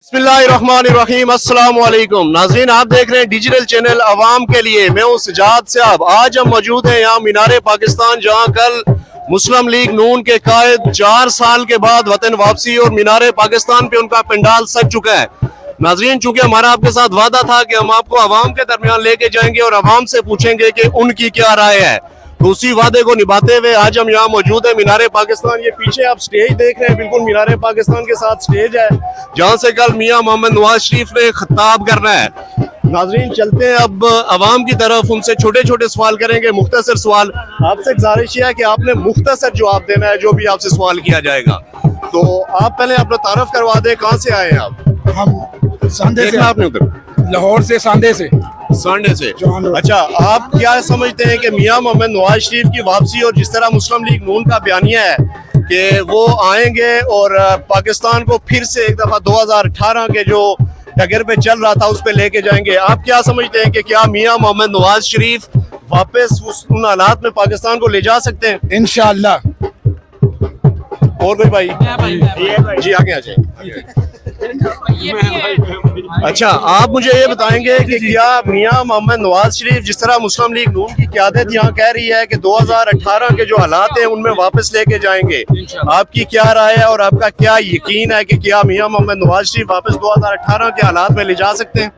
बिस्मिल्लाहिर्रहमानिर्रहीम, अस्सलाम वालेकुम नाज़रीन, आप देख रहे हैं डिजिटल चैनल अवाम के लिए। मैं हूं सजाद साहब। आज हम मौजूद हैं यहाँ मीनार पाकिस्तान, जहां कल मुस्लिम लीग नून के कायद 4 साल के बाद वतन वापसी और मीनार पाकिस्तान पे उनका पंडाल सज चुका है। नाज़रीन, चूंकि हमारा आपके साथ वादा था कि हम आपको अवाम के दरमियान लेके जाएंगे और अवाम से पूछेंगे कि उनकी क्या राय है, तो उसी वादे को निभाते हुए आज हम यहाँ मौजूद है मीनार पाकिस्तान। ये पीछे आप स्टेज देख रहे हैं, बिल्कुल मीनार पाकिस्तान के साथ स्टेज है, जहाँ से कल मियां मोहम्मद नवाज शरीफ ने खिताब करना है। नाजरीन, चलते हैं अब अवाम की तरफ, उनसे छोटे छोटे सवाल करेंगे, मुख्तसर सवाल। आपसे गुजारिश है कि आपने मुख्तसर जवाब देना है जो भी आपसे सवाल किया जाएगा। तो आप पहले अपना तारफ करवा दें, कहाँ से आए हैं आप? हम सांडे से, आपने उधर लाहौर से, सांडे से। अच्छा, आप क्या समझते हैं कि मियां मोहम्मद नवाज शरीफ की वापसी और जिस तरह मुस्लिम लीग नून का बयानिया है कि वो आएंगे और पाकिस्तान को फिर से एक दफा 2018 के जो डगर पे चल रहा था उस पे लेके जाएंगे, आप क्या समझते हैं कि क्या मियां मोहम्मद नवाज शरीफ वापस उन हालात में पाकिस्तान को ले जा सकते हैं? इंशाअल्लाह। और कोई भाई? जी आगे आ जाए। अच्छा, आप मुझे ये बताएंगे कि क्या मियां मोहम्मद नवाज शरीफ जिस तरह मुस्लिम लीग नून की क़यादत यहाँ कह रही है कि 2018 के जो हालात हैं उनमें वापस लेके जाएंगे, आपकी क्या राय है और आपका क्या यकीन है कि क्या मियां मोहम्मद नवाज शरीफ वापस 2018 के हालात में ले जा सकते हैं?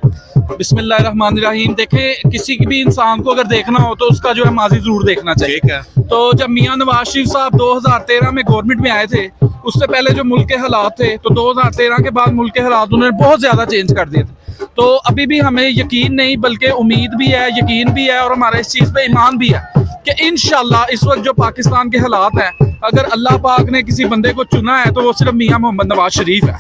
बिस्मिल्लाहिर्रहमानिर्रहीम। देखें, किसी भी इंसान को अगर देखना हो तो उसका जो है माजी जरूर देखना चाहिए। ठीक है। तो जब मियां नवाज शरीफ साहब 2013 में गवर्नमेंट में आए थे, उससे पहले जो मुल्क के हालात थे, तो 2013 के बाद मुल्क के हालात उन्होंने बहुत ज्यादा चेंज कर दिए थे। तो अभी भी हमें यकीन नहीं बल्कि उम्मीद भी है, यकीन भी है और हमारा इस चीज पे ईमान भी है कि इंशाल्लाह इस वक्त जो पाकिस्तान के हालात हैं, अगर अल्लाह पाक ने किसी बंदे को चुना है तो वो सिर्फ मियां मोहम्मद नवाज शरीफ है।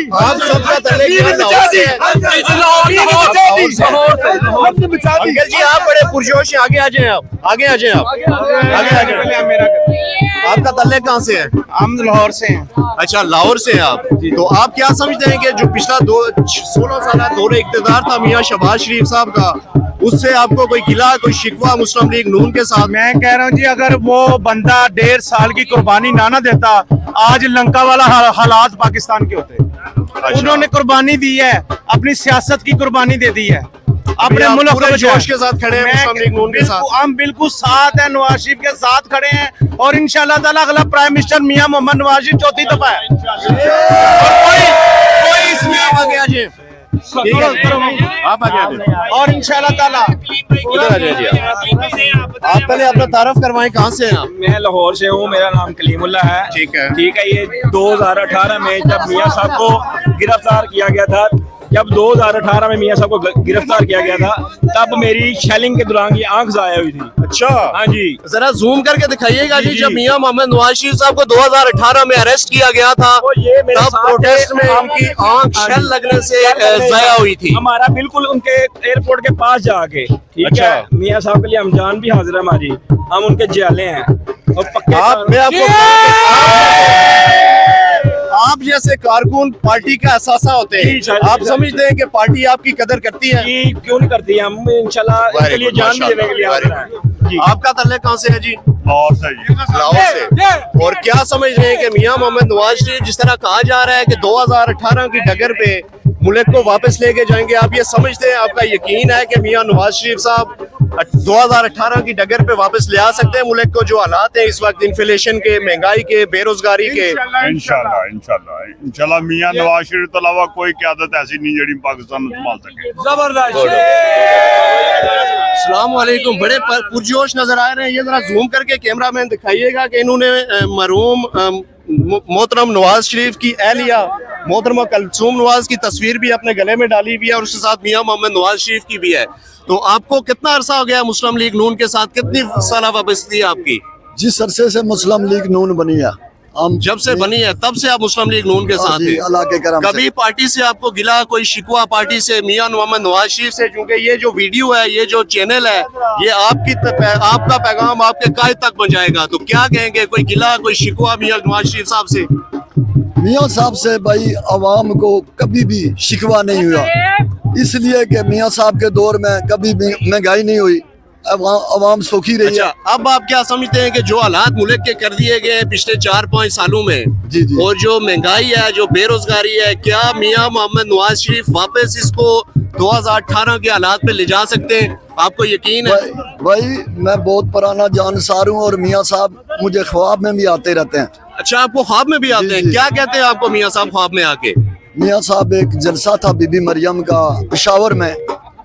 आप सबका अंकल जी, आप बड़े पुरजोश हैं, आगे आ जाएं, आप आगे आ जाएं, आगे आ जाएं। आपका तल्ले कहाँ से है? हम लाहौर से हैं। अच्छा, लाहौर से हैं आप। तो आप क्या समझते हैं कि जो पिछला 16 साल दौर इक़्तिदार था मियां शहबाज शरीफ साहब का, उससे आपको कोई गिला, कोई शिकवा मुस्लिम लीग नून के साथ? मैं कह रहा हूँ जी, अगर वो बंदा 1.5 साल की कुर्बानी ना देता, आज लंका वाला हालात पाकिस्तान के होते। अच्छा। उन्होंने कुर्बानी दी है, अपनी सियासत की कुर्बानी दे दी है, अपने मुल्क को जोश के साथ खड़े हैं मुस्लिम लीग नून के साथ। हम बिल्कुल साथ हैं, नवाज शरीफ के साथ खड़े हैं और इंशाल्लाह ताला अगला प्राइम मिनिस्टर मियां मोहम्मद नवाज शरीफ चौथी दफा है। कोई इसमें आप आगे आ जाए, आप आगे आ जाए और इंशाल्लाह ताला इधर आ जाइए। आप पहले अपना तारफ करवाएं, कहाँ से हैं आप? मैं लाहौर से हूँ, मेरा नाम कलीमुल्लाह है। ठीक है। ठीक है। ये 2018 में जब मियां साहब को गिरफ्तार किया गया था, जब 2018 में मियां साहब को गिरफ्तार किया गया था, तब मेरी शेलिंग के दौरान की आंख ज़ाया हुई थी। अच्छा, हाँ जी, जरा जूम करके दिखाइएगा जी। जी। जब मियां मोहम्मद नवाज शरीफ साहब को 2018 में अरेस्ट किया गया था, तो ये मेरे तब साथ प्रोटेस्ट में थे। इनकी आंख हाँ शेल जी। लगने से ज़ाया हुई थी। हमारा बिल्कुल उनके एयरपोर्ट के पास जाके, ठीक अच्छा। है, मियां साहब के लिए हम जान भी हाजिर है हमारी, हम उनके जियाले हैं और पक्के मैं आपको आप जैसे कारकुन पार्टी का एहसासा होते जी, हैं, सर। आप समझते हैं कि पार्टी आपकी कदर करती है? जी, क्यों नहीं करती है, हम इंशाल्लाह इसके लिए जान भी देने के लिए हाजिर हैं। जी। आपका तल्ले कहाँ से है जी? लाहौर से जी। लाहौर से। और क्या समझ रहे हैं कि मियां मोहम्मद नवाज शरीफ जिस तरह कहा जा रहा है कि 2018 की डगर पे मुल्क को वापस लेके जाएंगे, आप ये समझते हैं, आपका यकीन है कि मियां नवाज शरीफ साहब 2018 की डगर पे वापस ले आ सकते हैं मुल्क को? जो हालात है इस वक्त इन्फ्लेशन के, महंगाई के, बेरोजगारी के। इंशाल्लाह मियां नवाज शरीफ तो अलावा कोई क़यादत ऐसी नहीं जड़ी पाकिस्तान में संभाल सके। अस्सलाम वालेकुम। बड़े पुरजोश नजर आ रहे हैं, ये जरा जूम करके कैमरा मैन दिखाइएगा कि इन्होंने मरहूम मोहतरम नवाज शरीफ की एहलिया मोहतरमा कुलसूम नवाज की तस्वीर भी अपने गले में डाली हुई है और उसके साथ मियां मोहम्मद नवाज शरीफ की भी है। तो आपको कितना अरसा हो गया मुस्लिम लीग नून के साथ, कितनी साल वाबस्ती है आपकी? जिस अरसे से मुस्लिम लीग नून बनी है, हम जब से बनी है तब से आप मुस्लिम लीग नून के साथ हैं। अल्लाह के करम से। कभी पार्टी से आपको गिला, कोई शिकवा पार्टी से, मियां मोहम्मद नवाज शरीफ से? क्योंकि ये जो वीडियो है, ये जो चैनल है, ये आपका पैगाम आपके कायद तक पहुंचाएगा, तो क्या कहेंगे? कोई गिला, कोई शिकवा मियां नवाज शरीफ साहब से? मियाँ साहब से भाई अवाम को कभी भी शिकवा नहीं हुआ, इसलिए कि मियाँ साहब के दौर में कभी भी महंगाई नहीं हुई, अवाम सौखी रही अच्छा, है। अब आप क्या समझते हैं कि जो हालात मुल्क के कर दिए गए हैं पिछले 4-5 सालों में, जी, जी। और जो महंगाई है, जो बेरोजगारी है, क्या मियां मोहम्मद नवाज शरीफ वापस इसको 2018 के हालात पे ले जा सकते हैं? आपको यकीन है? भाई मैं बहुत पुराना जानसार हूँ और मियाँ साहब मुझे ख्वाब में भी आते रहते हैं। अच्छा, आपको ख्वाब में भी आते जी, हैं? जी। क्या कहते हैं आपको मियां साहब ख्वाब में आके? मियाँ साहब एक जलसा था बीबी मरियम का पेशावर में,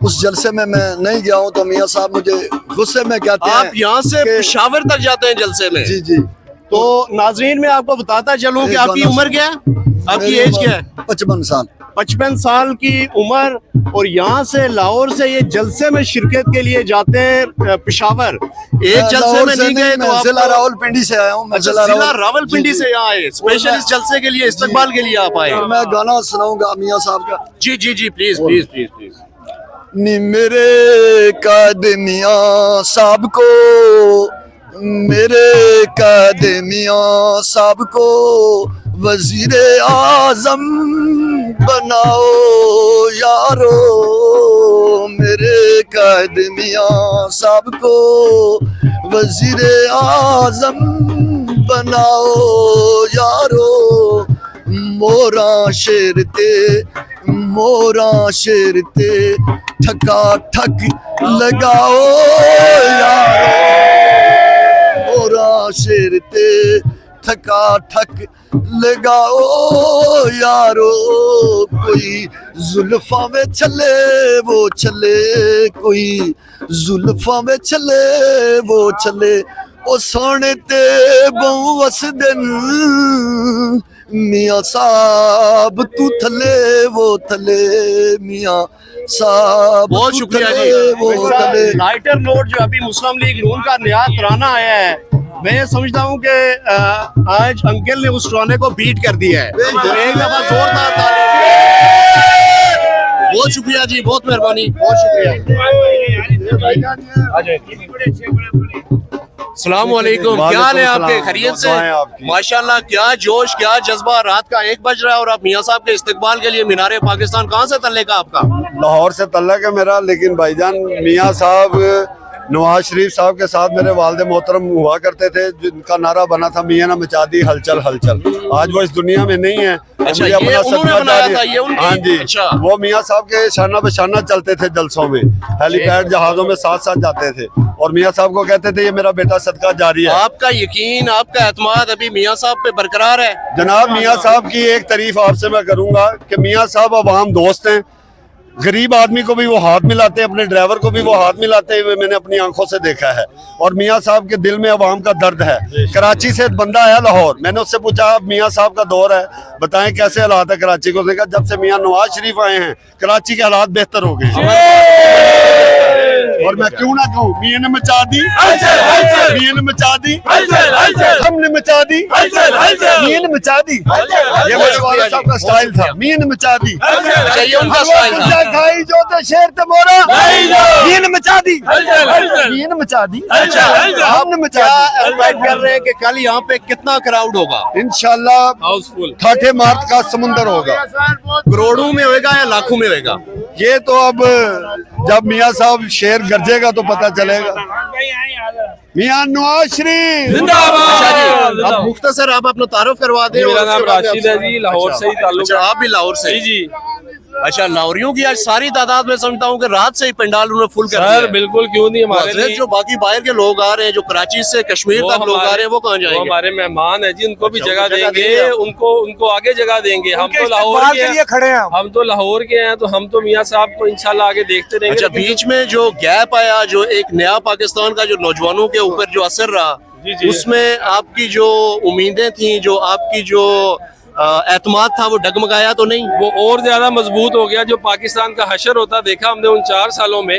उस जलसे में मैं नहीं गया हूँ तो मियाँ साहब मुझे गुस्से में कहते हैं आप यहाँ से कि- पेशावर तक जाते हैं जलसे में? जी जी। तो नाजरीन मैं आपको बताता चलूं कि एक आपकी गाना उम्र क्या है? आपकी मेरी एज उम्र क्या है? 55 साल। 55 साल की उम्र, और यहाँ से लाहौर से ये जलसे में शिरकत के लिए जाते हैं पेशावर। एक मैं जलसे लाहौर में से नहीं गए तो मैं जिला आप? रावलपिंडी से आया हूँ। मैं अच्छा, जिला रावलपिंडी जी, से यहाँ आए, स्पेशल इस जलसे के लिए, इस्तकबाल के लिए आप आए? और मैं गाना सुनाऊंगा मियाँ साहब का। जी जी जी, प्लीज प्लीज प्लीज प्लीज। नी मेरे काद मियाँ साहब को, मेरे काद मियाँ साहब को वजीरे आजम बनाओ यारो, मेरे काद मियाँ साहब को वजीरे आजम बनाओ यारो, मोरा शेर ते ठका ठक लगाओ यारो, मोरा शेर ते ठका ठक लगाओ यारो, कोई जुल्फा में चले वो चले, कोई जुल्फा में चले वो चले, ओ सोने ते बहु वस दिन मियाँ साहब तू थले वो थले, मियाँ साहब बहुत तू शुक्रिया थले जी। वो थले। लाइटर नोट जो अभी मुस्लिम लीग नून का नया तराना आया है, मैं ये समझता हूँ कि आज अंकल ने उस तराने को बीट कर दिया है। तो एक दफा जोरदार ताली। बहुत शुक्रिया जी, बहुत मेहरबानी, बहुत शुक्रिया। अस्सलाम वालेकुम, क्या हाल है आपके? खैरियत से? माशाल्लाह, क्या जोश, क्या जज्बा। रात का 1 बज रहा है और आप मियाँ साहब के इस्तकबाल के लिए मीनारे पाकिस्तान। कहाँ से तल्ले का आपका? लाहौर से तल्लक है मेरा, लेकिन भाईजान मियाँ साहब नवाज शरीफ साहब के साथ मेरे वालिद मोहतरम हुआ करते थे, जिनका नारा बना था मियाँ ना मचा दी हलचल हलचल। आज वो इस दुनिया में नहीं है। अच्छा, मुझे ये अपना उन्होंने सदका बनाया जारी- था, ये उनकी? हाँ जी। अच्छा। वो मियाँ साहब के शाना बशाना चलते थे जलसों में, हेलीपैड जहाजों में साथ साथ जाते थे, और मियाँ साहब को कहते थे ये मेरा बेटा सदका जारी है। आपका यकीन, आपका एतमाद अभी मियाँ साहब पे बरकरार है? जनाब मियाँ साहब की एक तारीफ आपसे मैं करूंगा कि मियाँ साहब अवाम दोस्त हैं। गरीब आदमी को भी वो हाथ मिलाते हैं, अपने ड्राइवर को भी वो हाथ मिलाते हुए मैंने अपनी आंखों से देखा है। और मियाँ साहब के दिल में अवाम का दर्द है। कराची से बंदा आया लाहौर, मैंने उससे पूछा अब मियाँ साहब का दौर है, बताएं कैसे हालात है कराची को। उसने कहा जब से मियाँ नवाज शरीफ आए हैं कराची के हालात बेहतर हो गए। और मैं क्यों ना कहूँ, मियाँ ने मचा दी, मियाँ ने मचा दी, हमने मचा दी, मियाँ ने मचा दी। ये मेरे वाला साहब का स्टाइल था, मियाँ ने मचा दी। अच्छा, ये उनका स्टाइल था। खाई जो तो शेर ते मोरा, मियाँ ने मचा दी, मियाँ ने मचा दी। अच्छा, हमने मचा क्या दी। एक्सपेक्ट कर रहे हैं कि कल यहाँ पे कितना क्राउड होगा? इंशाल्लाह हाउसफुल। ठाठे मार्च का समुंदर होगा। करोड़ों में होएगा या लाखों में होएगा? ये तो अब जब मियाँ साहब शेर गरजेगा तो पता चलेगा। मियाँ नवाज शरीफ अच्छा जी, अब मुख्तसर आप अपना तारुफ करवा दें। मेरा और नाम उसके बाद राशिद है जी, लाहौर से ही ताल्लुक अच्छा, आप भी लाहौर से? जी जी अच्छा, लाहौरियों की आज सारी तादाद में समझता हूँ कि रात से ही पंडाल उन्होंने फुल कर दिया सर, है। बिल्कुल, क्यों नहीं। हमारे हजरत लिए जो बाकी बाहर के लोग आ रहे हैं, जो कराची से कश्मीर वो तक लोग आ रहे हैं, वो कहाँ वो जाएंगे? हमारे मेहमान है जी, उनको भी अच्छा, जगह उनको जगह देंगे, देंगे आप? उनको आगे जगह देंगे। हम तो लाहौर के हैं, खड़े हैं। हम तो लाहौर के हैं, तो हम तो मियाँ साहब को इंशाल्लाह आगे देखते रहेंगे। अच्छा, लेकिन बीच में जो गैप आया, जो एक नया पाकिस्तान का जो नौजवानों के ऊपर जो असर रहा, जी, जी। उसमें आपकी जो उम्मीदें थी, जो आपकी जो एतमाद था, वो डगमगाया तो नहीं? वो और ज्यादा मजबूत हो गया। जो पाकिस्तान का हशर होता देखा हमने उन 4 सालों में,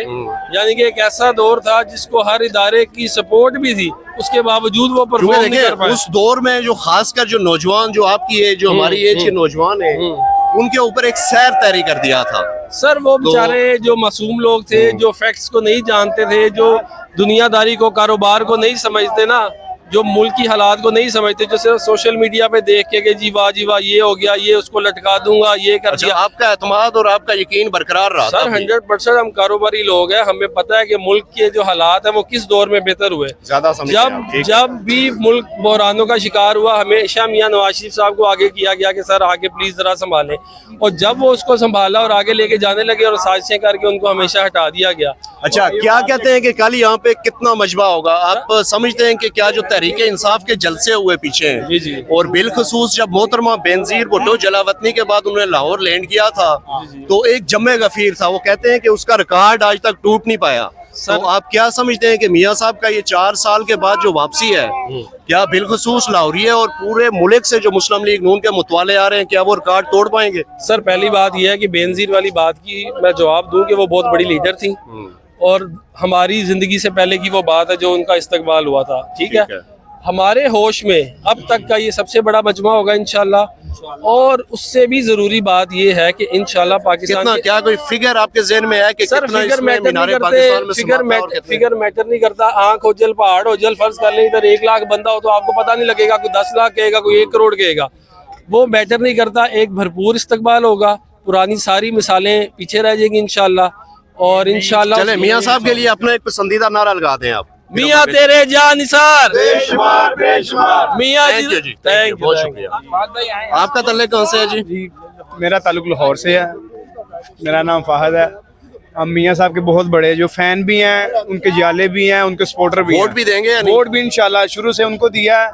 यानी कि एक ऐसा दौर था जिसको हर इदारे की सपोर्ट भी थी, उसके बावजूद वो क्योंकि परफॉर्म नहीं देखिए, कर पाए। उस दौर में जो खासकर जो नौजवान, जो आपकी एज, जो हमारी एज के नौजवान है, उनके ऊपर एक सैर तैरी कर दिया था। सर, वो बेचारे जो मासूम लोग थे, जो फैक्ट्स को नहीं जानते थे, जो दुनियादारी को, कारोबार को नहीं समझते ना, जो मुल्क की हालात को नहीं समझते, जो सिर्फ सोशल मीडिया पे देख के कि जी वाह ये हो गया, ये उसको लटका दूंगा, ये कर अच्छा, दिया। आपका एतमाद और आपका यकीन बरकरार रहा सर 100% हम कारोबारी लोग हैं, हमें पता है कि मुल्क के जो हालात है वो किस दौर में बेहतर हुए। ज्यादा जब भी मुल्क बहरानों का शिकार हुआ, हमेशा मियां नवाज शरीफ साहब को आगे किया गया कि सर आगे प्लीज जरा संभालें, और जब वो उसको संभाला और आगे लेके जाने लगे और साजिशें करके उनको हमेशा हटा दिया गया। अच्छा, क्या कहते हैं कि कल यहाँ पे कितना मजबा होगा? आप समझते हैं कि क्या जो तहरीक इंसाफ के जलसे हुए पीछे हैं, जी जी, और बिलखसूस जब मोहतरमा बेनजीर भुट्टो जलावतनी के बाद उन्होंने लाहौर लैंड किया था, तो एक जम्मे गफीर था, वो कहते हैं कि उसका रिकॉर्ड आज तक टूट नहीं पाया। तो आप क्या समझते हैं कि मियां साहब का ये 4 साल के बाद जो वापसी है, क्या बिलखसूस लाहौरी है और पूरे मुल्क से जो मुस्लिम लीग नून के मुतवाले आ रहे हैं, क्या वो रिकॉर्ड तोड़ पाएंगे? सर पहली बात यह है कि बेनजीर वाली बात की मैं जवाब दूं कि वो बहुत बड़ी लीडर थी, और हमारी जिंदगी से पहले की वो बात है जो उनका इस्तकबाल हुआ था। ठीक है, हमारे होश में अब तक का ये सबसे बड़ा मजमा होगा इंशाल्लाह, और उससे भी जरूरी बात ये है कि इंशाल्लाह पाकिस्तान क्या कोई फिगर आपके ज़हन में है कि सर कितना फिगर इसमें मैटर नहीं मीनारे करते, पाकिस्तान में समाता है और कितने? फिगर मैटर नहीं करता। आंख हो जल पहाड़ हो जल, फर्ज कर ले इधर 1 लाख बंदा हो तो आपको पता नहीं लगेगा, कोई 10 लाख कहेगा, कोई 1 करोड़ कहेगा, वो मैटर नहीं करता। एक भरपूर इस्तकबाल होगा, पुरानी सारी मिसालें पीछे रह जाएंगी इंशाल्लाह, और इंशाल्लाह चले मियां साहब के लिए अपना एक पसंदीदा नारा लगा दें आप। मियां तेरे जान निसार, मियां थैंक यू जी, थैंक यू, बहुत शुक्रिया। आपका तल्ले कौन से है जी? मेरा ताल्लुक लाहौर से है, मेरा नाम फाहद है। हम मियां साहब के बहुत बड़े जो फैन भी हैं, उनके जाले भी हैं, उनके सपोर्टर भी हैं। वोट भी देंगे या नहीं? वोट भी इंशाल्लाह शुरू से उनको दिया है,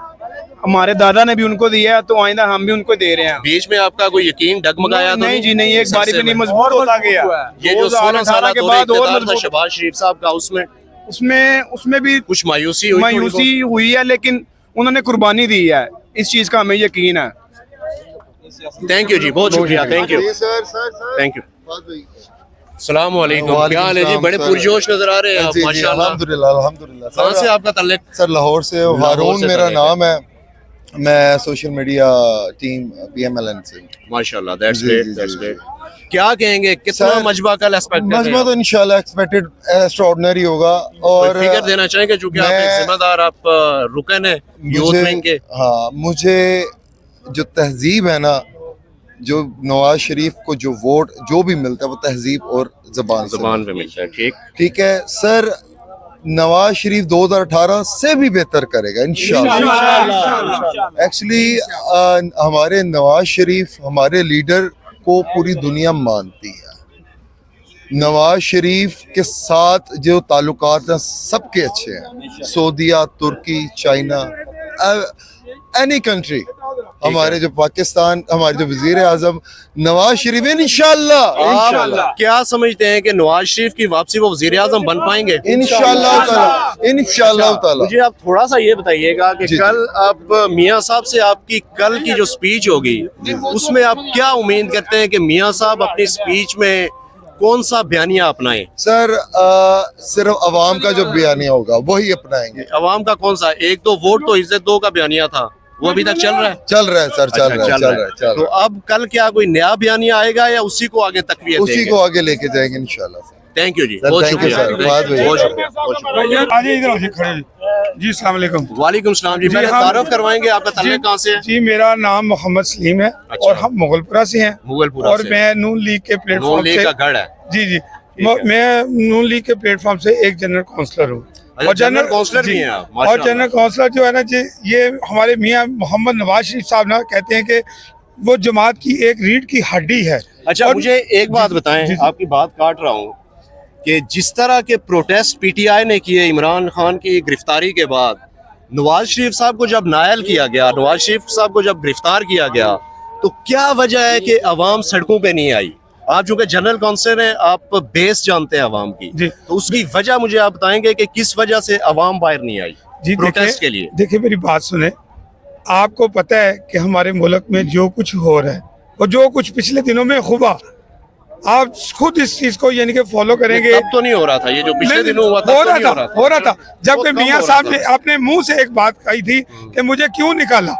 हमारे दादा ने भी उनको दिया है, तो आइंदा हम भी उनको दे रहे हैं। बीच में आपका कोई यकीन डगमगाया? तो नहीं जी नहीं, एक बारी भी नहीं, मजबूत होता गया। ये जो 16 साल के बाद और मजबूत, शहबाज शरीफ साहब का, उसमें भी कुछ मायूसी हुई है, लेकिन उन्होंने कुर्बानी दी है, इस चीज का हमें यकीन है। थैंक यू जी, बहुत शुक्रिया, थैंक यू, थैंक यू। अस्सलाम वालेकुम, क्या हाल है जी? बड़े पुरजोश नजर आ रहे हैं आप, माशाल्लाह। अल्हम्दुलिल्लाह। कहाँ से आपका तल्लुक? सर लाहौर से, हारून मेरा नाम है, मैं सोशल मीडिया टीम PMLN से। माशाल्लाह, दैट्स ग्रेट, दैट्स ग्रेट। क्या कहेंगे, कितना मजबा कल एक्सपेक्ट कर रहे हैं? मजमा तो इंशाल्लाह एक्सपेक्टेड एक्स्ट्राऑर्डिनरी होगा, और फिगर देना चाहेंगे चूंकि आप एक जिम्मेदार, आप रुकन है यूथ विंग के। हाँ, मुझे जो तहजीब है ना, जो नवाज शरीफ को जो वोट जो भी मिलता है वो तहजीब और जबान पे मिलता है। ठीक है सर, नवाज शरीफ 2018 से भी बेहतर करेगा इंशाल्लाह। एक्चुअली हमारे नवाज शरीफ हमारे लीडर को पूरी दुनिया मानती है। नवाज शरीफ के साथ जो ताल्लुकात हैं सबके अच्छे हैं, सऊदीया, तुर्की, चाइना, एनी कंट्री। हमारे जो पाकिस्तान, हमारे जो वजीर आजम नवाज शरीफ इंशाल्लाह। क्या समझते हैं कि नवाज शरीफ की वापसी वो वजीर आजम बन पाएंगे? इंशाल्लाह ताला। मुझे आप थोड़ा सा ये बताइएगा कि कल आप मियां साहब से आपकी कल की जो स्पीच होगी, उसमें आप क्या उम्मीद करते हैं कि मियां साहब अपनी स्पीच में कौन सा बयानिया अपनाएं? सर सिर्फ अवाम का जो बयानिया होगा वही अपनाएंगे। अवाम का कौन सा? एक तो वोट तो इज्जत दो का बयानिया था, वो अभी तक चल रहा है? चल रहा है सर, चल रहा है। तो अब कल क्या कोई नया बयानिया आएगा या उसी को आगे तकवीयत देंगे? उसी को आगे लेके जाएंगे इंशाल्लाह। थैंक यू जी, बहुत शुक्रिया, बहुत शुक्रिया जी। अस्सलाम वालेकुम। वालेकुम सलाम जी। पहले तारुफ करवाएंगे, आपका तल्लुक कहाँ से है? जी मेरा नाम मोहम्मद सलीम है। अच्छा। और हम मुगलपुरा से हैं। मुगलपुरा और मैं नून लीग के प्लेटफॉर्म से, का गढ़ है। जी जी, मैं नून लीग के प्लेटफॉर्म से एक जनरल काउंसलर हूँ। और जनरल काउंसलर भी हैं आप? और जनरल काउंसलर जो है ना जी, ये हमारे मियां मोहम्मद नवाज शरीफ साहब ना कहते हैं कि वो जमात की एक रीढ़ की हड्डी है। अच्छा, मुझे एक बात बताएं, आपकी बात काट रहा हूँ, कि जिस तरह के प्रोटेस्ट PTI ने किए इमरान खान की गिरफ्तारी के बाद, नवाज शरीफ साहब को जब नायल किया गया, नवाज शरीफ साहब को जब गिरफ्तार किया गया, तो क्या वजह है कि अवाम सड़कों पे नहीं आई? आप जो कि जनरल काउंसलर हैं, आप बेस जानते हैं अवाम की, तो उसकी वजह मुझे आप बताएंगे कि किस वजह से अवाम बाहर नहीं आई जी प्रोटेस्ट के लिए? देखिए मेरी बात सुने, आपको पता है कि हमारे मुल्क में जो कुछ हो रहा है और जो कुछ पिछले दिनों में हुआ, आप खुद इस चीज को यानी कि फॉलो करेंगे। तब तो नहीं हो रहा था ये जो पिछले दिनों हुआ था, हो रहा था जबकि मियां साहब ने अपने मुंह से एक बात कही थी कि मुझे क्यों निकाला,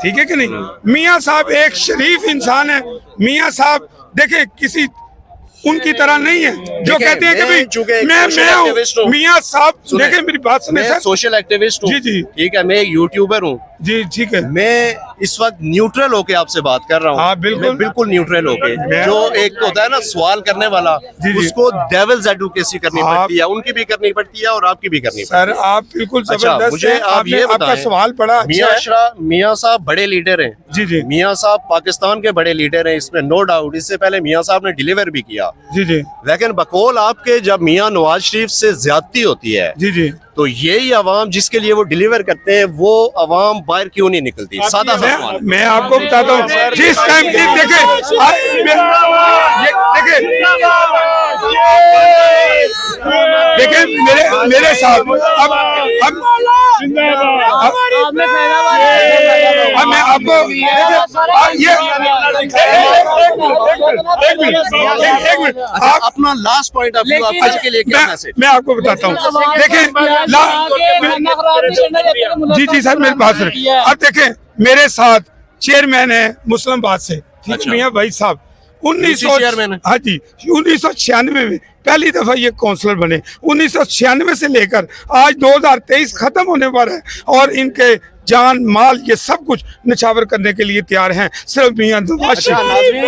ठीक है कि नहीं। मियां साहब एक शरीफ इंसान है। मियां साहब देखिए, किसी उनकी तरह नहीं है जो देखें, कहते हैं कि मैं चूंकि भाई एक मैं social activist हूँ हूँ। मियाँ साहब। सुने, देखें मेरी बात सुने मैं सर। सोशल एक्टिविस्ट हूँ। जी, जी। ठीक है, मैं एक यूट्यूबर हूँ। जी ठीक है। मैं इस वक्त न्यूट्रल होके आपसे बात कर रहा हूँ। हाँ, बिल्कुल। मैं बिल्कुल न्यूट्रल होके, मैं- जो एक होता है ना सवाल करने वाला, जी, जी। उसको डेविल्स एडवोकेसी करनी आप- पड़ती है, उनकी भी करनी पड़ती है और आपकी भी करनी पड़ती है। सर आप बिल्कुल अच्छा, जबरदस्त मुझे हैं। आप आपने ये आपका बताएं, सवाल बड़ा अच्छा है। मियाँ साहब बड़े लीडर हैं। जी जी मियाँ साहब पाकिस्तान के बड़े लीडर हैं, इसमें नो डाउट। इससे पहले मियाँ साहब ने डिलीवर भी किया, जी जी लेकिन बकौल आपके जब मियाँ नवाज शरीफ से ज्यादती होती है जी जी तो यही आवाम जिसके लिए वो डिलीवर करते हैं, वो आवाम बाहर क्यों नहीं निकलती? सादा सा सवाल। मैं आपको बताता हूँ जिस टाइम की देखे देखे मेरे साथ अब मैं आपको ये एक मिनट अच्छा, अपना लास्ट पॉइंट आज के लिए क्या मैसेज? मैं आपको बताता हूँ। देखिए जी जी सर मेरी बात सुनिए। अब देखें मेरे साथ चेयरमैन है मुस्लिम बात से, ठीक अच्छा। मियाँ भाई साहब 1900 चेयरमैन है? हाँ जी 1996 में पहली दफा ये काउंसलर बने। 1996 से लेकर आज 2023 खत्म होने पर है और इनके जान माल ये सब कुछ निछावर करने के लिए तैयार हैं सिर्फ मियाँ नवाज अच्छा, शरीफ। नाज़रीन,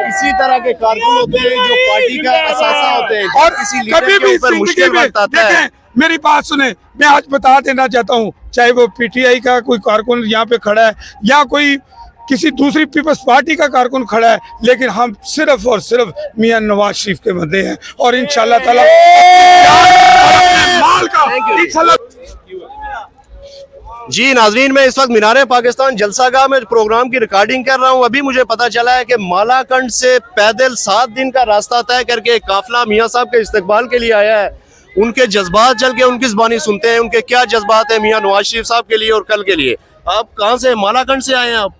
इसी तरह के कारकुन होते हैं जो पार्टी का असासा होते हैं, और किसी लीडर कभी के भी ऊपर जिंदगी मुश्किल में वक्त आता है। देखें मेरी बात सुने, मैं आज बता देना चाहता हूँ, चाहे वो पीटीआई का कोई कारकुन यहाँ पे खड़ा है या कोई किसी दूसरी पीपल्स पार्टी का कारकुन खड़ा है, लेकिन हम सिर्फ और सिर्फ मियाँ नवाज शरीफ के बंदे हैं और इंशाल्लाह ताला अपने माल का इंशाल्लाह। जी नाजरीन, मैं इस वक्त मीनारे पाकिस्तान जलसागाह में प्रोग्राम की रिकॉर्डिंग कर रहा हूं। अभी मुझे पता चला है कि मालाकंड से पैदल 7 दिन का रास्ता तय करके काफिला मियाँ साहब के इस्तकबाल के लिए आया है। उनके जज्बात चल के उनकी ज़बानी सुनते हैं, उनके क्या जज्बात हैं मियाँ नवाज शरीफ साहब के लिए और कल के लिए। आप कहाँ से? मालाकंड से आए हैं आप?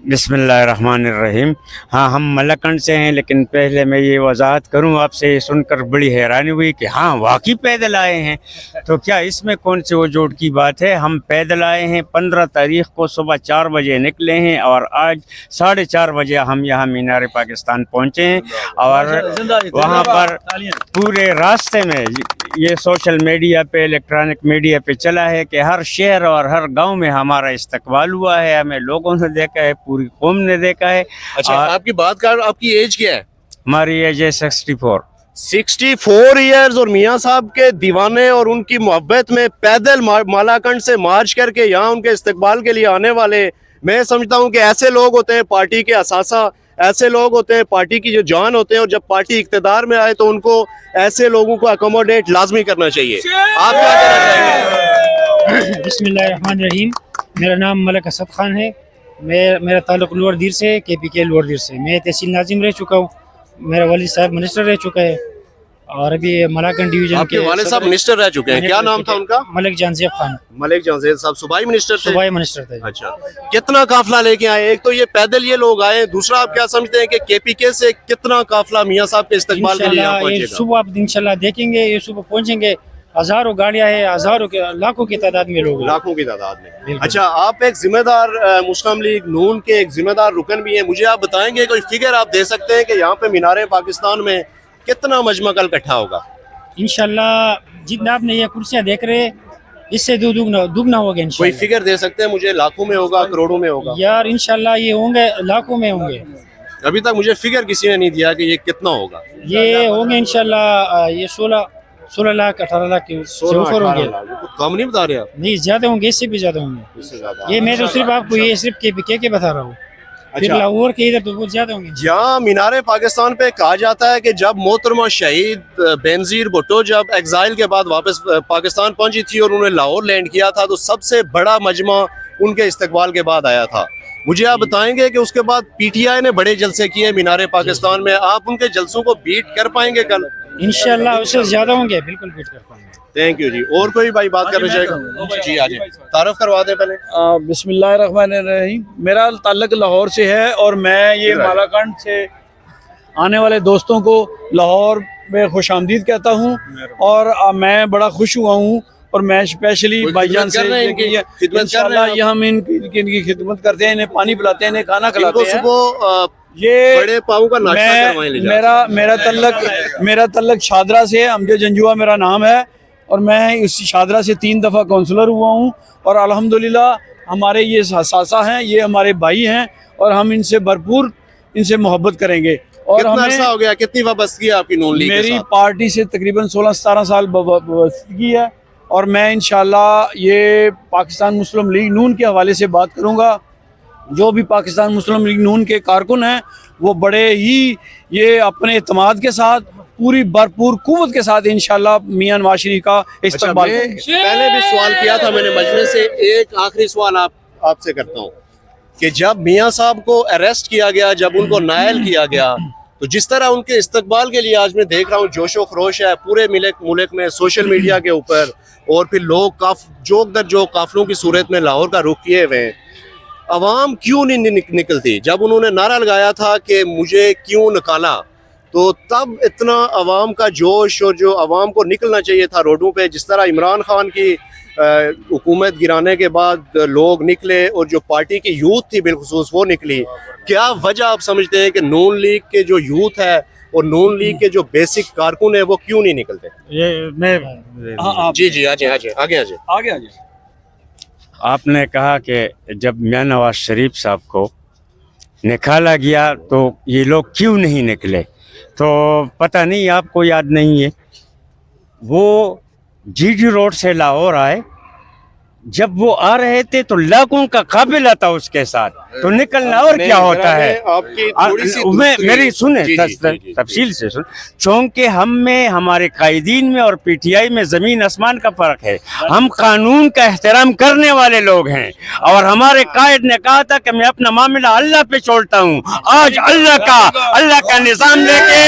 बिस्मिल्लाहिर्रहमानिर्रहीम। हाँ, हम मलकंड से हैं, लेकिन पहले मैं ये वजाहत करूँ आपसे, ये सुनकर बड़ी हैरानी हुई कि हाँ वाकई पैदल आए हैं। तो क्या इसमें कौन सी वजूद की बात है? हम पैदल आए हैं। 15 तारीख को सुबह 4 बजे निकले हैं और आज 4:30 बजे हम यहाँ मीनार पाकिस्तान पहुँचे हैं और वहाँ पर पूरे रास्ते में ये सोशल मीडिया पे, इलेक्ट्रॉनिक मीडिया पे चला है कि हर शहर और हर गांव में हमारा इस्तकबाल हुआ है, हमें लोगों ने देखा है, पूरी कौम ने देखा है। अच्छा, आपकी बात कर, आपकी एज क्या है? हमारी एज है 64 ईयर्स और मियाँ साहब के दीवाने और उनकी मोहब्बत में पैदल मालाकंड से मार्च करके यहाँ उनके इस्तकबाल के लिए आने वाले, मैं समझता हूँ कि ऐसे लोग होते हैं पार्टी के असासा, ऐसे लोग होते हैं पार्टी की जो जान होते हैं, और जब पार्टी इख्तिदार में आए तो उनको ऐसे लोगों को अकोमोडेट लाजमी करना चाहिए। आप क्या कहना चाहेंगे? बिस्मिल्लाहिर्रहमानिर्रहीम। मेरा नाम मलक असद खान है। मेरा ताल्लुक लोअर दीर से, KPK लोअर दीर से। मैं तहसील नाजिम रह चुका हूँ। मेरा वालिद साहब मिनिस्टर रह चुका है और अभी मलाकंड डिवीजन आपके वालिद साहब मिनिस्टर रह चुके हैं, क्या नाम था उनका? मलिक जानजेब खान। मलिक जानजेब साहब सूबाई मिनिस्टर थे? सूबाई मिनिस्टर थे। अच्छा, कितना काफिला लेके आए? एक तो ये पैदल ये लोग आए, दूसरा आप क्या समझते हैं कि KPK से कितना काफिला मियाँ साहब के इस्तकबाल के लिए यहाँ इंशाल्लाह ये पहुंचेगा? सुबह आप इंशाल्लाह देखेंगे, ये सुबह पहुंचेंगे। हजारों गाड़ियां हैं, हजारों के लाखों की तादाद में लोग हैं। लाखों की तादाद में। बिल्कुल। अच्छा, आप एक जिम्मेदार मुस्लिम लीग नून के एक जिम्मेदार रुकन भी हैं, मुझे आप बताएंगे, कोई फिगर आप दे सकते हैं कि यहाँ पे मीनारे पाकिस्तान में कितना मजमा कल इकट्ठा होगा? इंशाल्लाह जितना आपने ये कुर्सियां देख रहे हैं, इससे दुगना होगा कोई इंशाल्लाह। फिगर दे सकते हैं मुझे? लाखों में होगा, करोड़ों में होगा? यार इंशाल्लाह ये होंगे, लाखों में होंगे। अभी तक मुझे फिगर किसी ने नहीं दिया कि ये कितना होगा। ये होंगे इंशाल्लाह, ये 16 लाख 18 लाख के से ऊपर होंगे। कम नहीं बता रहे आप? नहीं, ज्यादा होंगे, इससे भी ज्यादा होंगे। इससे ज्यादा? ये मैं तो सिर्फ आपको ये सिर्फ KPK के बता रहा हूँ। फिर अच्छा, लाहौर के इधर तो बहुत ज्यादा होंगे। जहाँ मीनारे पाकिस्तान पे कहा जाता है कि जब मोहतरमा शहीद बेनजीर भुट्टो जब एग्जाइल के बाद वापस पाकिस्तान पहुंची थी और उन्होंने लाहौर लैंड किया था, तो सबसे बड़ा मजमा उनके इस्तकबाल के बाद आया था। मुझे आप बताएंगे कि उसके बाद PTI ने बड़े जलसे किए मीनारे पाकिस्तान में, आप उनके जलसों को बीट कर पाएंगे कल? इंशाल्लाह उससे ज्यादा होंगे, बिल्कुल बीट कर पाएंगे। थैंक यू जी। और कोई भाई बात करना चाहेगा? जी आज तारुफ करवा दें पहले। बिस्मिल्लाहिर्रहमानिर्रहीम। मेरा ताल्लुक लाहौर से है और मैं ये मालाकंड से आने वाले दोस्तों को लाहौर में खुशामदीद कहता हूँ और मैं बड़ा खुश हुआ हूँ और मैं स्पेशली भाईजान से इंशाल्लाह ये हम इनकी खिदमत करते हैं, इन्हें पानी पिलाते हैं, इन्हें खाना खिलाते हैं। सुबह ये बड़े पाँव का नाश्ता करवाएं ले जाके। मेरा तल्लक शादरा से, अमजद जंजुआ मेरा नाम है, और मैं इस शादरा से 3 दफ़ा काउंसलर हुआ हूँ। और अल्हम्दुलिल्लाह हमारे ये सासा हैं, ये हमारे भाई हैं, और हम इनसे भरपूर इनसे मोहब्बत करेंगे। और कितना हमें अरसा हो गया, कितनी वाबस्तगी है आपकी नून लीग के मेरी साथ? पार्टी से तकरीबन 16-17 साल वाबस्तगी है, और मैं इंशाल्लाह ये पाकिस्तान मुस्लिम लीग नून के हवाले से बात करूँगा। जो भी पाकिस्तान मुस्लिम लीग नून के कारकुन हैं वो बड़े ही ये अपने एतमाद के साथ पूरी भरपूर कुव्वत के साथ इंशाल्लाह मियां नवाज शरीफ का इस्तेमाल पहले भी सवाल किया था मैंने मजलिस से, एक आखिरी सवाल आपसे करता हूँ कि जब मियां साहब को अरेस्ट किया गया, जब उनको नायल किया गया, तो जिस तरह उनके इस्तकबाल के लिए आज मैं देख रहा हूँ जोशो खरोश है पूरे मुल्क में, सोशल मीडिया के ऊपर, और फिर लोग जोक दर जोक काफिलों की सूरत में लाहौर का रुख किए हुए हैं। अवाम क्यों नहीं निकलती? जब उन्होंने नारा लगाया था कि मुझे क्यों निकाला, तो तब इतना अवाम का जोश, और जो अवाम को निकलना चाहिए था रोडों पे, जिस तरह इमरान खान की हुकूमत गिराने के बाद लोग निकले और जो पार्टी की यूथ थी बिलखुसूस वो निकली, क्या वजह आप समझते हैं कि नून लीग के जो यूथ है और नून लीग के जो बेसिक कारकुन है वो क्यों नहीं निकलते? ये मैं जी आगे आपने कहा कि जब मियां नवाज शरीफ साहब को निकाला गया तो ये लोग क्यों नहीं निकले, तो पता नहीं आपको याद नहीं है। वो जीडी रोड से लाहौर आए, जब वो आ रहे थे तो लाखों का काफिला था उसके साथ, तो निकलना और क्या होता है। मेरी सुने तफसील से सुन, चूंकि हम में, हमारे कायदीन में और पीटीआई में जमीन आसमान का फर्क है। हम कानून का एहतराम करने वाले लोग हैं, और हमारे कायद ने कहा था कि मैं अपना मामला अल्लाह पे छोड़ता हूँ। आज अल्लाह का निजाम लेके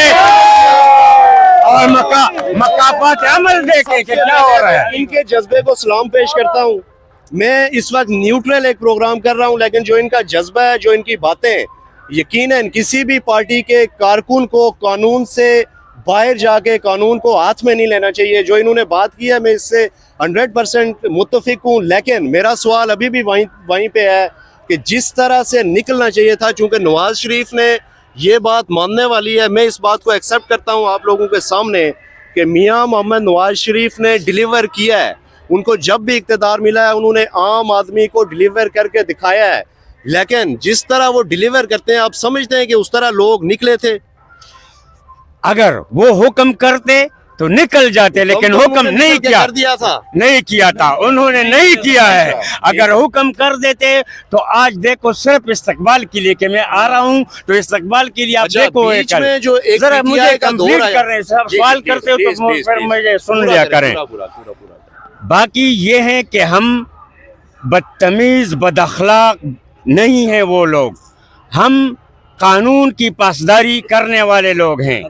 और मकाफात अमल देखे कि क्या हो रहा है। इनके जज्बे को सलाम पेश करता हूँ। मैं इस वक्त न्यूट्रल एक प्रोग्राम कर रहा हूँ, लेकिन जो इनका जज्बा है, जो इनकी बातें, यकीनन किसी भी पार्टी के कारकुन को कानून से बाहर जाके कानून को हाथ में नहीं लेना चाहिए। जो इन्होंने बात की है मैं इससे 100% मुत्तफिक हूँ, लेकिन मेरा सवाल अभी भी वहीं पे है कि जिस तरह से निकलना चाहिए था, चूंकि नवाज शरीफ ने ये बात मानने वाली है, मैं इस बात को एक्सेप्ट करता हूं आप लोगों के सामने कि मियां मोहम्मद नवाज शरीफ ने डिलीवर किया है। उनको जब भी इक़्तिदार मिला है उन्होंने आम आदमी को डिलीवर करके दिखाया है, लेकिन जिस तरह वो डिलीवर करते हैं, आप समझते हैं कि उस तरह लोग निकले थे? अगर वो हुक्म करते तो निकल जाते, लेकिन हुक्म नहीं किया था उन्होंने नहीं किया है। अगर हुक्म कर देते तो आज देखो सिर्फ इस्तकबाल के लिए कि मैं आ रहा हूँ, तो इस्तकबाल के लिए आप देखो जरा मुझे कंप्लीट कर रहे हैं, सवाल करते हो तो फिर मुझे सुन लिया करें। बाकी ये है कि हम बदतमीज बदअखलाक नहीं है वो लोग, हम कानून की पासदारी करने वाले लोग हैं।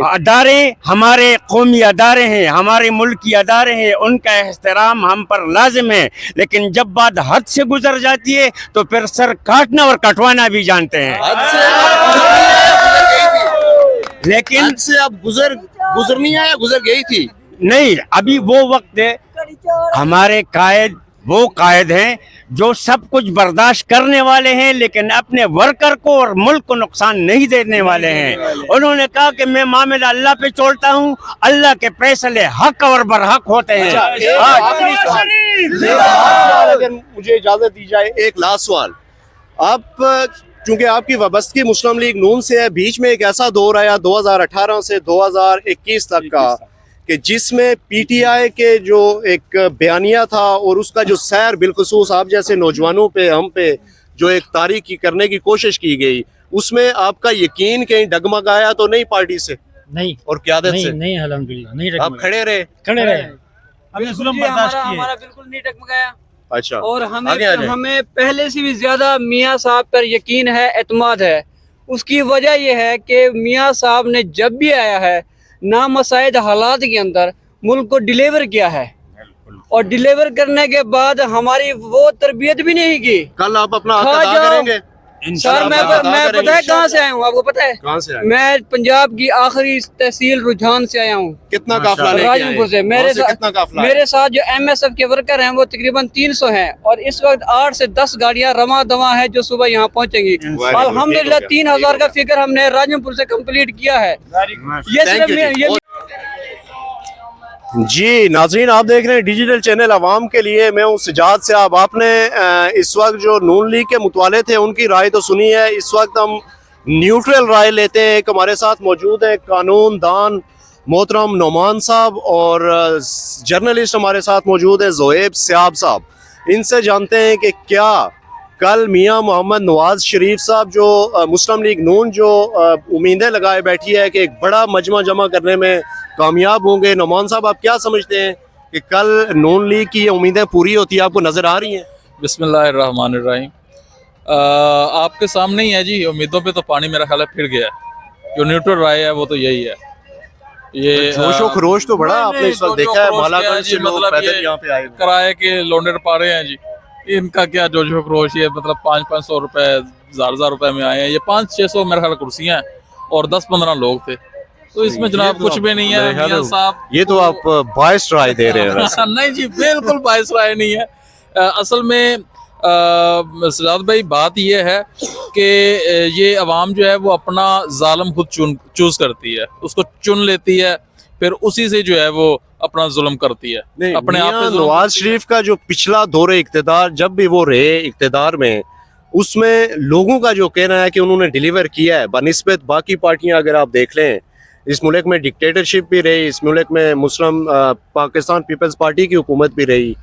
अदारे हमारे कौमी अदारे हैं, हमारे मुल्क की अदारे हैं, उनका एहतराम हम पर लाजिम है, लेकिन जब बात हद से गुजर जाती है तो फिर सर काटना और कटवाना भी जानते हैं। लेकिन हद से अब गुजरनी है या गुजर गई थी? नहीं, अभी वो वक्त है, हमारे कायद वो कायद हैं जो सब कुछ बर्दाश्त करने वाले हैं, लेकिन अपने वर्कर को और मुल्क को नुकसान नहीं देने वाले हैं। उन्होंने कहा कि मैं मामला अल्लाह पे छोड़ता हूँ, अल्लाह के फैसले हक और बरहक होते हैं। अगर मुझे इजाजत दी जाए, एक लास्ट सवाल। आप चूंकि आपकी वाबस्तगी मुस्लिम लीग नून से है, बीच में एक ऐसा दौर आया 2018 से 2021 तक का कि जिसमें पीटीआई के जो एक बयानिया था और उसका जो सैर बिलखुसूस आप जैसे नौजवानों पे, हम पे जो एक तारीख करने की कोशिश की गई, उसमें आपका यकीन कहीं डगमगाया तो नहीं पार्टी से? नहीं। और क्यादत से? नहीं अल्हम्दुलिल्लाह नहीं। आप खड़े रहे? हमारा बिल्कुल नहीं डगमगाया। अच्छा। और हमें पहले से भी ज्यादा मियां साहब पर यकीन है, एतमाद है। उसकी वजह यह है कि मियां साहब ने जब भी आया है नामसाइद हालात के अंदर मुल्क को डिलीवर किया है, और डिलीवर करने के बाद हमारी वो तरबियत भी नहीं की। कल आप अपना हक अदा करेंगे? सर मैं पता है कहाँ से आया हूँ, आपको पता है? कहाँ से आए? मैं पंजाब की आखिरी तहसील रुझान से आया हूँ, कितना काफला लेके आए? राजनपुर से। कितना काफला है? मेरे साथ जो MSF के वर्कर हैं वो तकरीबन 300 हैं और इस वक्त 8 से 10 गाड़ियाँ रमा दवा है जो सुबह यहाँ पहुँचेंगी। अल्हम्दुलिल्लाह 3000 का फिगर हमने राजनपुर से कंप्लीट किया है। ये सिर्फ जी नाज़रीन, आप देख रहे हैं डिजिटल चैनल अवाम के लिए। मैं हूं सजाद साहब। आपने इस वक्त जो नून लीग के मुतवाले थे उनकी राय तो सुनी है। इस वक्त हम न्यूट्रल राय लेते हैं। एक हमारे साथ मौजूद है कानून दान मोहतरम नोमान साहब और जर्नलिस्ट हमारे साथ मौजूद है ज़ोएब सियाब साहब। इनसे जानते हैं कि क्या कल मियां मोहम्मद नवाज शरीफ साहब जो मुस्लिम लीग नून जो उम्मीदें लगाए बैठी है कि एक बड़ा मजमा जमा करने में कामयाब होंगे। नोमान साहब, आप क्या समझते हैं कि कल नून लीग की ये उम्मीदें पूरी होती है, आपको नजर आ रही हैं? बिस्मिल्लाहिर्रहमानिर्रहीम। आपके सामने ही है जी, उम्मीदों पे तो पानी मेरा ख्याल है फिर गया है। जो न्यूट्रल राय है वो तो यही है। ये जोशो खरोश तो बड़ा आपने इस वक्त देखा है। मालागंज से लोग मतलब पैदल यहाँ पे आए हुए हैं। किराए के लोडर पा रहे हैं जी, इनका क्या जोशो खरोश, ये मतलब 500-500 रुपए 1000 रुपए में आए हैं। ये 500-600 मेरे ख्याल कुर्सियां हैं और 10-15 लोग थे, तो इसमें जनाब कुछ भी नहीं है। मियां साहब, ये तो आप बायस राय दे रहे हैं। नहीं जी, बिल्कुल बायस राय नहीं है। असल में सजाद भाई बात ये है कि ये अवाम जो है वो अपना जालिम खुद चूज करती है, उसको चुन लेती है, फिर उसी से जो है वो अपना जुल्म करती है। नहीं, अपने आप पे नवाज शरीफ का जो पिछला दौरे इक्तदार, जब भी वो रहे इक्तदार में, उसमें लोगों का जो कहना है कि उन्होंने डिलीवर किया है बनिस्बत बाकी पार्टियां। अगर आप देख लें, इस मुल्क में डिक्टेटरशिप भी रही, इस मुल्क में मुस्लिम पाकिस्तान पीपल्स पार्टी की हुकूमत भी रही,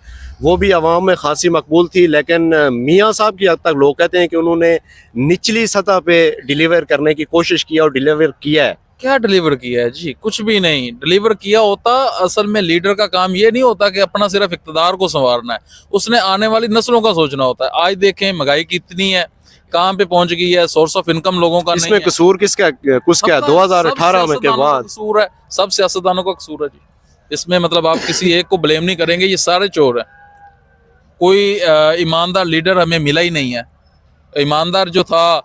वो भी अवाम में खासी मकबूल थी। लेकिन मियां साहब की हद तक लोग कहते हैं कि उन्होंने निचली सतह पे डिलीवर करने की कोशिश की और डिलीवर किया है। क्या डिलीवर किया है जी? कुछ भी नहीं डिलीवर किया होता। असल में लीडर का काम ये नहीं होता कि अपना सिर्फ इक़्तिदार को संवारना है, उसने आने वाली नस्लों का सोचना होता है। आज देखें महंगाई कितनी है, कहाँ पे पहुंच गई है, सोर्स ऑफ इनकम लोगों का इसमें कसूर किसका? कुछ क्या 2018 में के बाद कसूर है? सब सियासतदानों का कसूर है जी। इसमें मतलब आप किसी एक को ब्लेम नहीं करेंगे, ये सारे चोर हैं। कोई ईमानदार लीडर हमें मिला ही नहीं है। ईमानदार जो था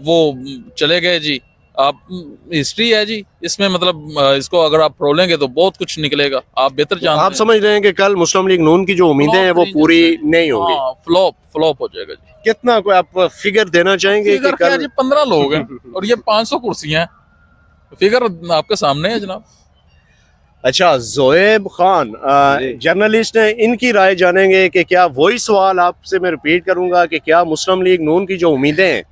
वो चले गए जी। आप हिस्ट्री है जी इसमें, मतलब इसको अगर आप रोलेंगे तो बहुत कुछ निकलेगा। आप बेहतर जानते हैं। आप समझ रहे हैं कि कल मुस्लिम लीग नून की जो उम्मीदें हैं वो पूरी नहीं होंगी? फ्लॉप हो जाएगा जी। कितना कोई आप फिगर देना चाहेंगे कि कल? जी 15 लोग हैं और ये 500 कुर्सियां हैं। फिगर आपके सामने है जनाब। अच्छा, ज़ोएब खान जर्नलिस्ट हैं, इनकी राय जानेंगे कि क्या वही सवाल आपसे मैं रिपीट करूंगा कि क्या मुस्लिम लीग नून की जो उम्मीदें हैं,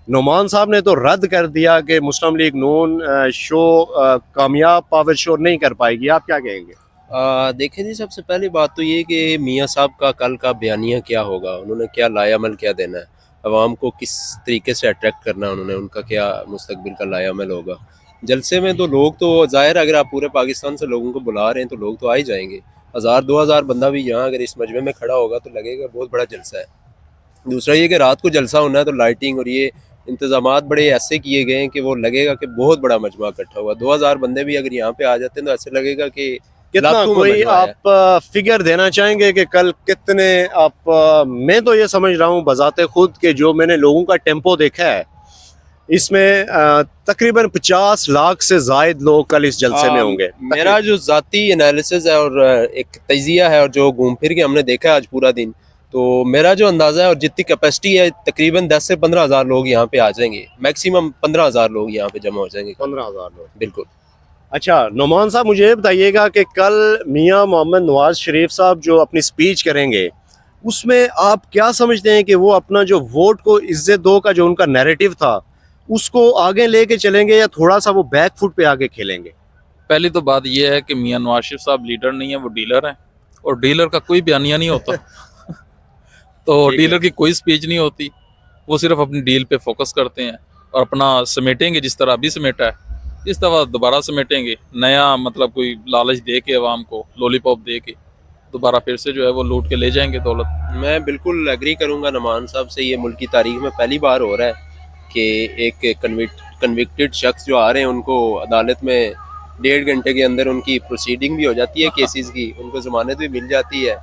नोमान साहब ने तो रद्द कर दिया कि मुस्लिम लीग नून शो कामयाब पावर शो नहीं कर पाएगी। आप क्या कहेंगे? देखें जी, सबसे पहली बात तो ये कि मियां साहब का कल का बयानिया क्या होगा, उन्होंने क्या लायामल क्या देना है, अवाम को किस तरीके से अट्रैक्ट करना है उन्होंने, उनका क्या मुस्तकबिल का लायामल होगा। जलसे में तो लोग तो ज़ाहिर, अगर आप पूरे पाकिस्तान से लोगों को बुला रहे हैं तो लोग तो आ ही जाएंगे। 1000-2000 बंदा भी यहाँ अगर इस मजमे में खड़ा होगा तो लगेगा बहुत बड़ा जलसा है। दूसरा ये कि रात को जलसा होना है तो लाइटिंग और ये इंतजामात बड़े ऐसे किए गए हैं कि वो लगेगा कि बहुत बड़ा मजमा इकट्ठा हुआ। 2000 बंदे भी अगर यहाँ पे आ जाते हैं तो ऐसे लगेगा कि कितना कोई आप फिगर देना चाहेंगे कि कल कितने आप? मैं तो ये समझ रहा हूँ बजाते खुद के जो मैंने लोगों का टेम्पो देखा है, इसमें तकरीबन 50 लाख से जायद लोग कल इस जलसे में होंगे। मेरा जो ज़ाती एनालिसिस है और एक तजिया है और जो घूम फिर के हमने देखा है आज पूरा दिन, तो मेरा जो अंदाज़ा है और जितनी कैपेसिटी है तकरीबन 10 से 15 हज़ार लोग यहाँ पे आ जाएंगे। मैक्सिमम 15 हज़ार लोग यहाँ पे जमा हो जाएंगे। 15 हज़ार लोग, बिल्कुल। अच्छा नोमान साहब, मुझे बताइएगा कि कल मियां मोहम्मद नवाज शरीफ साहब जो अपनी स्पीच करेंगे उसमें आप क्या समझते हैं कि वो अपना जो वोट को इज्जत दो का जो उनका नैरेटिव था उसको आगे लेके चलेंगे या थोड़ा सा वो बैक फुट पे आगे खेलेंगे? पहली तो बात यह है कि मियां नवाज शरीफ साहब लीडर नहीं है, वो डीलर हैं और डीलर का कोई बयानिया नहीं होता। तो डीलर की कोई स्पीच नहीं होती, वो सिर्फ अपनी डील पे फोकस करते हैं और अपना समेटेंगे जिस तरह अभी समेटा है इस दफ़ा दोबारा समेटेंगे। नया मतलब कोई लालच दे के अवाम को लॉलीपॉप दे के दोबारा फिर से जो है वो लूट के ले जाएंगे दौलत। मैं बिल्कुल एग्री करूँगा नमान साहब से। ये मुल्क की तारीख में पहली बार हो रहा है कि एक कन्विक्टेड शख्स जो आ रहे हैं उनको अदालत में 1.5 घंटे के अंदर उनकी प्रोसीडिंग भी हो जाती है केसेस की, उनको ज़मानत भी मिल जाती है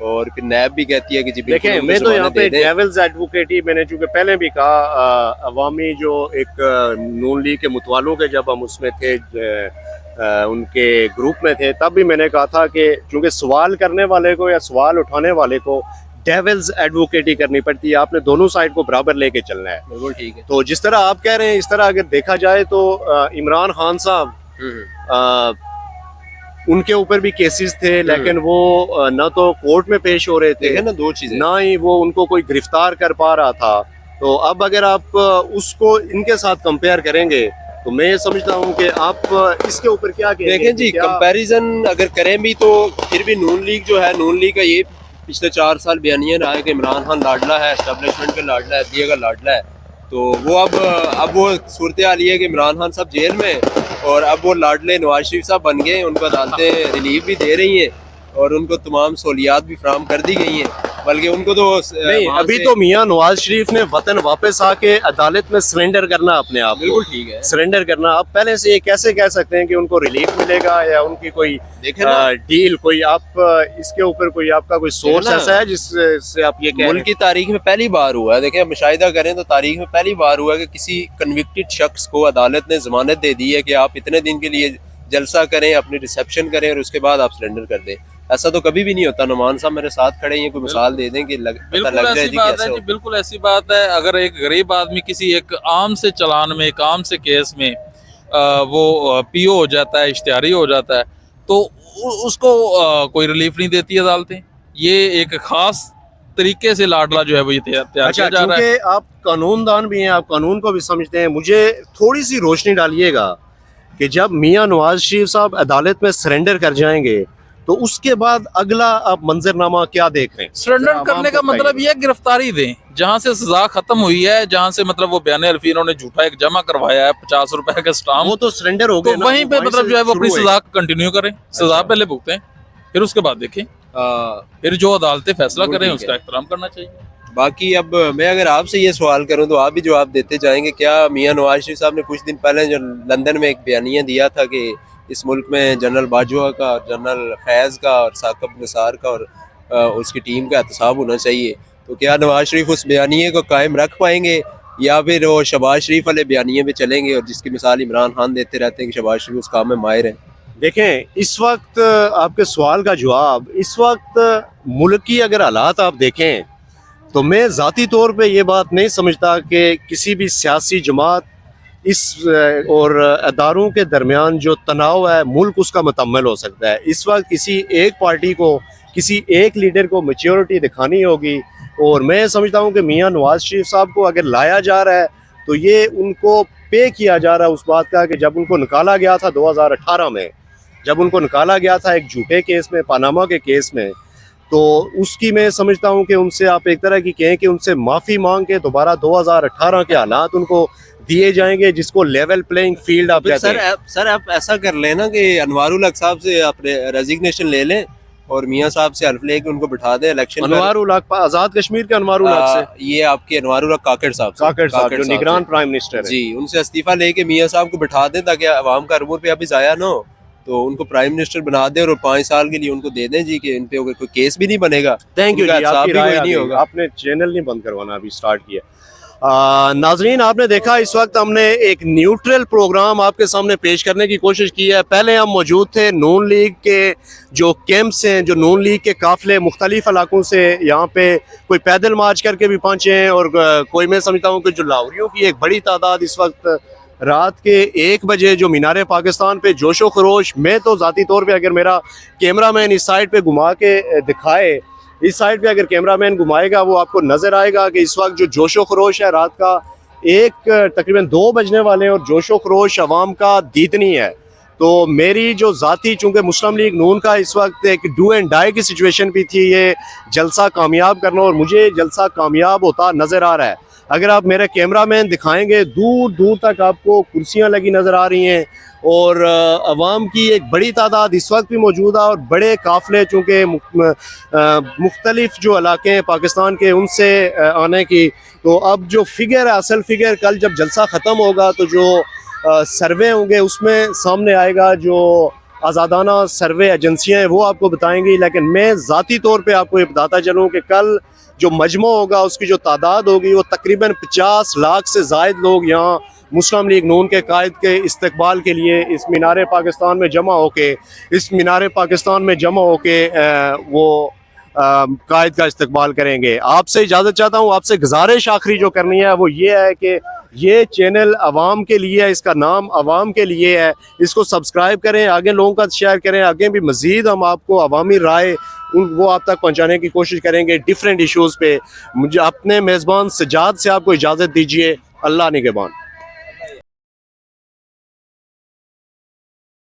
और फिर नैब भी कहती है कि जी बिल्कुल देखें, उनको मैं तो यहाँ ज़मानत पे दे दें। डेविल्स एडवोकेट ही, मैंने चूंकि पहले भी कहा, अवामी जो एक नून लीग के मुतवालों के जब हम उसमें थे, उनके ग्रुप में थे, तब भी मैंने कहा था कि चूंकि सवाल करने वाले को या सवाल उठाने वाले को डेविल्स एडवोकेट ही करनी पड़ती है, आपने दोनों साइड को बराबर लेके चलना है। बिल्कुल ठीक है। तो जिस तरह आप कह रहे हैं, इस तरह अगर देखा जाए तो इमरान खान साहब, उनके ऊपर भी केसेस थे, लेकिन वो ना तो कोर्ट में पेश हो रहे थे, देखें ना दो चीजें, ना ही वो उनको कोई गिरफ्तार कर पा रहा था। तो अब अगर आप उसको इनके साथ कंपेयर करेंगे तो मैं समझता हूँ कि आप इसके ऊपर क्या कहेंगे? देखें जी, कंपैरिजन अगर करें भी तो फिर भी नून लीग जो है, नून लीग का ये पिछले 4 साल बयानिया रहा है कि इमरान खान लाडला है, एस्टेब्लिशमेंट का लाडला है, दिया का लाडला है। तो वो अब वो सूरत हाल ये है कि इमरान खान साहब जेल में, और अब वो लाडले नवाज शरीफ साहब बन गए, उनको अदालतें रिलीफ भी दे रही हैं और उनको तमाम सहूलियात भी फराहम कर दी गई हैं, बल्कि उनको तो नहीं, अभी तो मियां नवाज शरीफ ने वतन वापस आके अदालत में सरेंडर करना अपने आप, बिल्कुल ठीक है, सरेंडर करना। अब पहले से ये कैसे कह सकते हैं कि उनको रिलीफ मिलेगा या उनकी कोई डील, कोई आप इसके ऊपर कोई आपका कोई सोर्स ऐसा है जिससे आप ये कह रहे हैं? मुल्क की तारीख में पहली बार हुआ है, देखें मुशाहिदा करें तो तारीख में पहली बार हुआ है कि किसी कन्विक्टेड शख्स को अदालत ने जमानत दे दी है कि आप इतने दिन के लिए जलसा करें, अपनी रिसेप्शन करें और उसके बाद आप सरेंडर कर दें। ऐसा तो कभी भी नहीं होता। नुमान साहब मेरे साथ खड़े हैं, कोई मिसाल दे दें कि पता लग जाए जी। बिल्कुल ऐसी बात है। अगर एक गरीब आदमी किसी एक आम से चलान में, एक आम से केस में वो पीओ हो जाता है, इश्तिहारी हो जाता है, तो उसको कोई रिलीफ नहीं देती अदालतें। ये एक खास तरीके से लाडला जो है वो ये तैयार किया जा रहा है। आप कानूनदान भी हैं, आप कानून को भी समझते हैं, मुझे थोड़ी सी रोशनी डालिएगा कि जब मियां नवाज शरीफ साहब अदालत में सरेंडर कर जाएंगे तो उसके बाद अगला आप मंजरनामा क्या देख रहे हैं? सरेंडर करने का मतलब ये गिरफ्तारी दें, जहां से सजा खत्म हुई है, जहां से मतलब वो बयान अल्फी इन्होंने झूठा एक जमा करवाया है 50 रुपए का स्टाम्प, वो तो सरेंडर हो गए तो वहीं पे मतलब जो है वो अपनी सजा कंटिन्यू करें, सजा पहले भुगतें, फिर उसके बाद देखें, फिर जो अदालतें फैसला करें उसका एहतराम करना चाहिए। बाकी अब मैं अगर आपसे ये सवाल करूं तो आप भी जवाब देते जाएंगे। क्या मियां नवाज शरीफ साहब ने कुछ दिन पहले जो लंदन में एक बयानिया दिया था कि इस मुल्क में जनरल बाजवा का, जनरल फैज़ का और साकिब निसार का और उसकी टीम का एहतसाब होना चाहिए, तो क्या नवाज शरीफ उस बयानिए को कायम रख पाएंगे या फिर वो शहबाज शरीफ वाले बयानिए पे चलेंगे? और जिसकी मिसाल इमरान खान देते रहते हैं कि शहबाज शरीफ उस काम में माहिर हैं। देखें, इस वक्त आपके सवाल का जवाब, इस वक्त मुल्क की अगर हालात आप देखें तो मैं ज़ाती तौर पे ये बात नहीं समझता कि किसी भी सियासी जमात इस और अदारों के दरमियान जो तनाव है मुल्क उसका मुकम्मल हो सकता है। इस वक्त किसी एक पार्टी को, किसी एक लीडर को मैच्योरिटी दिखानी होगी, और मैं समझता हूँ कि मियां नवाज शरीफ साहब को अगर लाया जा रहा है तो ये उनको पे किया जा रहा है उस बात का कि जब उनको निकाला गया था 2018 में, जब उनको निकाला गया था एक झूठे केस में, पनामा के केस में, तो उसकी मैं समझता हूं कि उनसे आप एक तरह की कहें कि उनसे माफ़ी मांग के दोबारा 2018 के हालात उनको दिए जाएंगे, जिसको लेवल प्लेइंग फील्ड आप कहते हैं। सर आप ऐसा कर लेना कि अनवारुल हक साहब से आप रेजिग्नेशन ले लें और मियां साहब से हल्फ लेके उनको बिठा दें इलेक्शन। अनवारुल हक, आज़ाद कश्मीर के अनवारुल हक से? ये आपके अनवारुल हक काकड़ साहब जो निगरान प्राइम मिनिस्टर है जी, उनसे इस्तीफा लेके मियां साहब को बिठा दें ताकि अवाम का अमूर पे अभी जाया ना हो, तो उनको प्राइम मिनिस्टर बना दे और 5 साल के लिए उनको दे दें जी कि इन पे कोई केस भी नहीं बनेगा। थैंक यू जी, आपकी राय नहीं होगा। आपने चैनल नहीं बंद करवाना, अभी स्टार्ट किया। नाजरीन, आपने देखा इस वक्त हमने एक न्यूट्रल प्रोग्राम आपके सामने पेश करने की कोशिश की है। पहले हम मौजूद थे नून लीग के जो कैंप्स हैं, जो नून लीग के काफिले मुख्तलिफ इलाकों से यहाँ पे कोई पैदल मार्च करके भी पहुँचे हैं, और कोई मैं समझता हूँ कि जो लाहौरियों की एक बड़ी तादाद इस वक्त रात के 1 बजे जो मीनार पाकिस्तान पे जोशो खरोश, मैं तो ज़ाती तौर पे अगर मेरा कैमरामैन इस साइड पे घुमा के दिखाए, इस साइड पे अगर कैमरामैन घुमाएगा वो आपको नज़र आएगा कि इस वक्त जो जोशो खरोश है रात का तकरीबन 2 बजने वाले हैं और जोशो खरोश अवाम का दीदनी है। तो मेरी जो ज़ाती, चूँकि मुस्लिम लीग नून का इस वक्त एक डू एंड डाई की सिचुएशन भी थी, ये जलसा कामयाब करना, और मुझे जलसा कामयाब होता नज़र आ रहा है। अगर आप मेरे कैमरामैन दिखाएंगे, दूर दूर तक आपको कुर्सियां लगी नज़र आ रही हैं और अवाम की एक बड़ी तादाद इस वक्त भी मौजूद है, और बड़े काफ़िले चूँकि मुख्तलिफ जो इलाके हैं पाकिस्तान के उनसे आने की। तो अब जो फिगर है, असल फिगर कल जब जलसा ख़त्म होगा तो जो सर्वे होंगे उसमें सामने आएगा जो आज़ादाना सर्वे एजेंसियाँ हैं वो आपको बताएंगी, लेकिन मैं ज़ाती तौर पे आपको ये बताता चलूँ कि कल जो मजमू होगा उसकी जो तादाद होगी वो तकरीबन 50 लाख से ज़ायद लोग यहाँ मुस्लिम लीग नून के कायद के इस्तकबाल के लिए इस मीनार पाकिस्तान में जमा होके वो कायद का इस्तकबाल करेंगे। आपसे इजाज़त चाहता हूँ। आपसे गुजारिश आखिरी जो करनी है वो ये है कि ये चैनल आवाम के लिए है, इसका नाम आवाम के लिए है, इसको सब्सक्राइब करें, आगे लोगों का शेयर करें। आगे भी मज़ीद हम आपको अवामी राय वो आप तक पहुँचाने की कोशिश करेंगे डिफरेंट इशूज़ पे। मुझे अपने मेज़बान सज्जाद से आपको इजाज़त दीजिए। अल्लाह निगहबान।